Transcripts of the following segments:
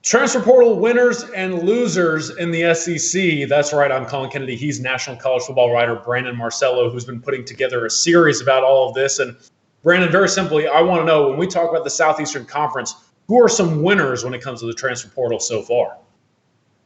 Transfer portal winners and losers in the SEC. That's right. I'm Colin Kennedy. He's national college football writer Brandon Marcello, who's been putting together a series about all of this. And Brandon, very simply, I want to know, when we talk about the Southeastern Conference, who are some winners when it comes to the transfer portal so far?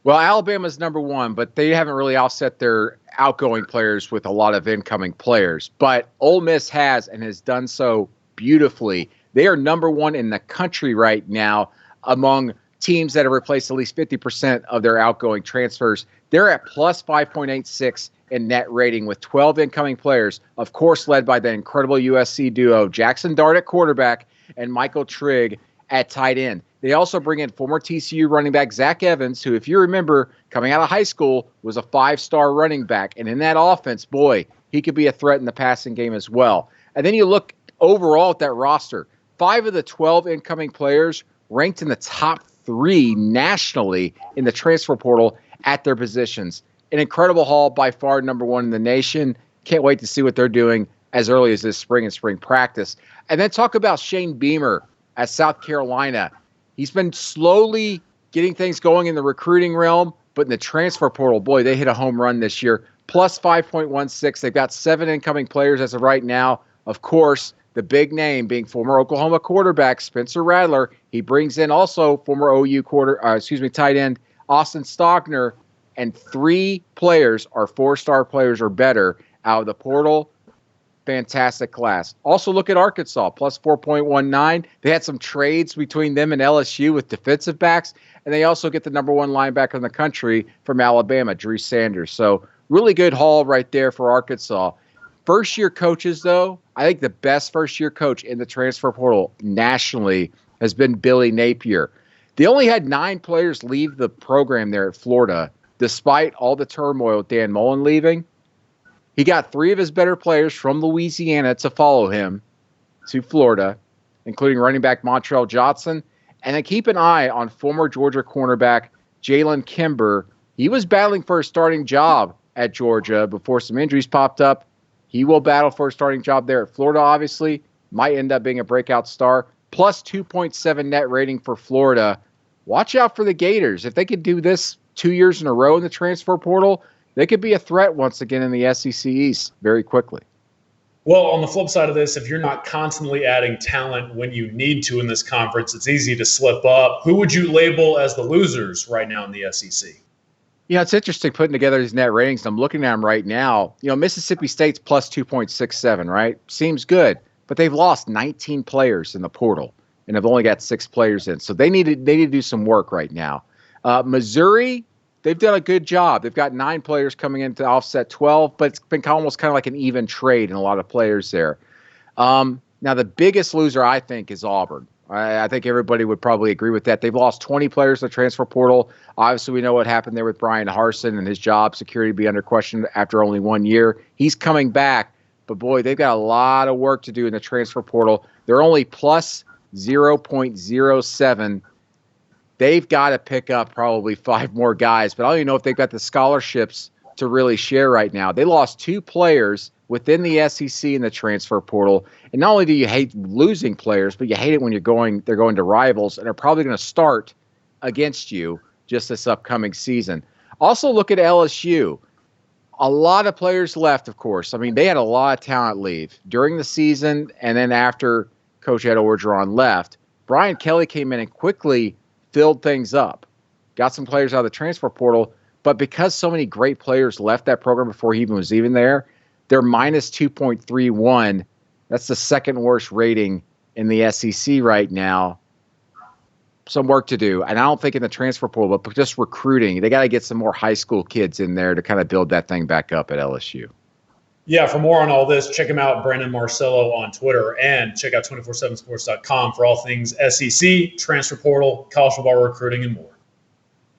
Well, Alabama's number one, but they haven't really offset their outgoing players with a lot of incoming players. But Ole Miss has, and has done so beautifully. They are number one in the country right now among teams that have replaced at least 50% of their outgoing transfers. They're at plus 5.86 in net rating with 12 incoming players, of course, led by the incredible USC duo Jackson Dart at quarterback and Michael Trigg at tight end. They also bring in former TCU running back Zach Evans, who, if you remember, coming out of high school, was a 5-star running back. And in that offense, boy, he could be a threat in the passing game as well. And then you look overall at that roster. 5 of the 12 incoming players ranked in the top 3 nationally in the transfer portal at their positions. An incredible haul, by far number one in the nation. Can't wait to see what they're doing as early as this spring and spring practice. And then talk about Shane Beamer at South Carolina. He's been slowly getting things going in the recruiting realm, but in the transfer portal, boy, they hit a home run this year. Plus 5.16. They've got 7 incoming players as of right now. Of course, the big name being former Oklahoma quarterback Spencer Rattler. He brings in also former OU tight end Austin Stogner, and 3 players are 4-star players or better out of the portal. Fantastic class. Also look at Arkansas, plus 4.19. They had some trades between them and LSU with defensive backs, and they also get the number 1 linebacker in the country from Alabama, Drew Sanders. So really good haul right there for Arkansas. First-year coaches, though, I think the best first-year coach in the transfer portal nationally has been Billy Napier. They only had 9 players leave the program there at Florida, despite all the turmoil with Dan Mullen leaving. He got 3 of his better players from Louisiana to follow him to Florida, including running back Montrell Johnson. And then keep an eye on former Georgia cornerback Jalen Kimber. He was battling for a starting job at Georgia before some injuries popped up. He will battle for a starting job there at Florida, obviously. Might end up being a breakout star. Plus 2.7 net rating for Florida. Watch out for the Gators. If they could do this 2 years in a row in the transfer portal, they could be a threat once again in the SEC East very quickly. Well, on the flip side of this, if you're not constantly adding talent when you need to in this conference, it's easy to slip up. Who would you label as the losers right now in the SEC? Yeah, it's interesting putting together these net ratings. I'm looking at them right now. Mississippi State's plus 2.67, right? Seems good, but they've lost 19 players in the portal and have only got 6 players in. So they need to do some work right now. Missouri, they've done a good job. They've got 9 players coming in to offset 12, but it's been almost kind of like an even trade in a lot of players there. Now, the biggest loser, I think, is Auburn. I think everybody would probably agree with that. They've lost 20 players to the transfer portal. Obviously, we know what happened there with Brian Harsin and his job security be under question after only 1 year. He's coming back, but boy, they've got a lot of work to do in the transfer portal. They're only plus 0.07. They've got to pick up probably 5 more guys, but I don't even know if they've got the scholarships to really share right now. They lost 2 players within the SEC in the transfer portal. And not only do you hate losing players, but you hate it when they're going to rivals and are probably going to start against you just this upcoming season. Also look at LSU. A lot of players left, of course. I mean, they had a lot of talent leave during the season and then after Coach Ed Orgeron left. Brian Kelly came in and quickly filled things up, got some players out of the transfer portal, but because so many great players left that program before he even was there, they're minus 2.31. That's the second worst rating in the SEC right now. Some work to do. And I don't think in the transfer portal, but just recruiting, they got to get some more high school kids in there to kind of build that thing back up at LSU. Yeah, for more on all this, check him out, Brandon Marcello, on Twitter, and check out 247sports.com for all things SEC, transfer portal, college football recruiting, and more.